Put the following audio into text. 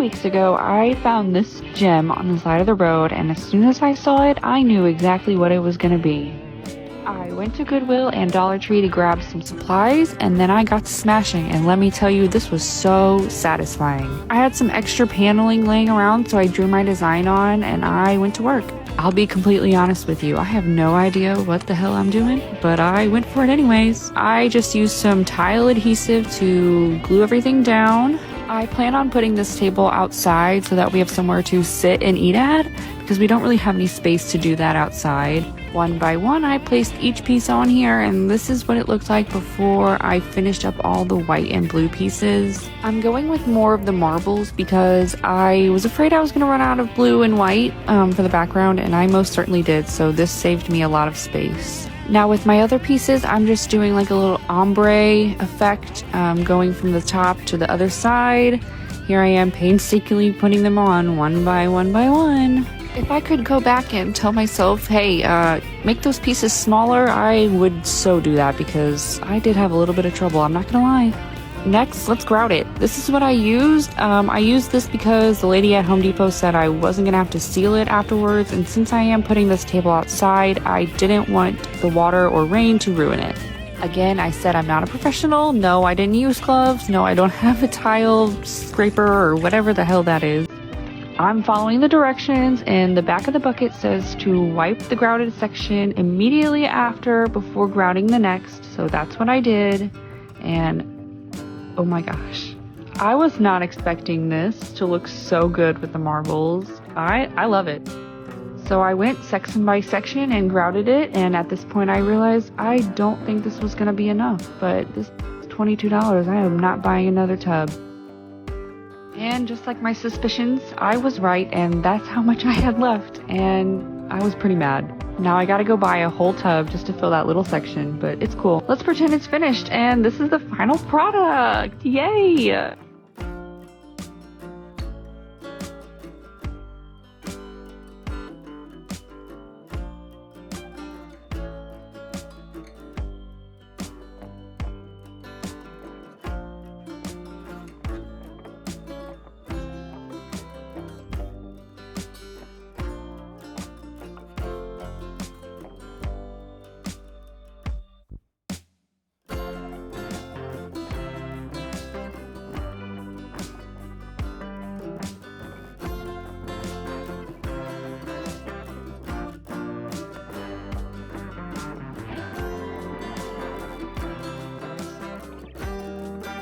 weeks ago, I found this gem on the side of the road, and as soon as I saw it, I knew exactly what it was going to be. I went to Goodwill and Dollar Tree to grab some supplies, and then I got to smashing, and let me tell you, this was so satisfying. I had some extra paneling laying around, so I drew my design on, and I went to work. I'll be completely honest with you, I have no idea what the hell I'm doing, but I went for it anyways. I just used some tile adhesive to glue everything down. I plan on putting this table outside so that we have somewhere to sit and eat at, because we don't really have any space to do that outside. One by one, I placed each piece on here, and this is what it looked like before I finished up all the white and blue pieces. I'm going with more of the marbles because I was afraid I was going to run out of blue and white for the background, and I most certainly did, so this saved me a lot of space. Now with my other pieces, I'm just doing like a little ombre effect, going from the top to the other side. Here I am painstakingly putting them on one by one by one. If I could go back and tell myself, hey, make those pieces smaller, I would so do that because I did have a little bit of trouble, I'm not gonna lie. Next, let's grout it. This is what I used. I used this because the lady at Home Depot said I wasn't gonna have to seal it afterwards, and since I am putting this table outside, I didn't want the water or rain to ruin it. Again, I said I'm not a professional. No, I didn't use gloves. No, I don't have a tile scraper or whatever the hell that is. I'm following the directions, and the back of the bucket says to wipe the grouted section immediately after before grouting the next, so that's what I did. And oh my gosh, I was not expecting this to look so good with the marbles. I love it. So I went section by section and grouted it, and at this point I realized I don't think this was going to be enough, but this is $22. I am not buying another tub. And just like my suspicions, I was right, and that's how much I had left, and I was pretty mad. Now I gotta go buy a whole tub just to fill that little section, but it's cool. Let's pretend it's finished, and this is the final product! Yay!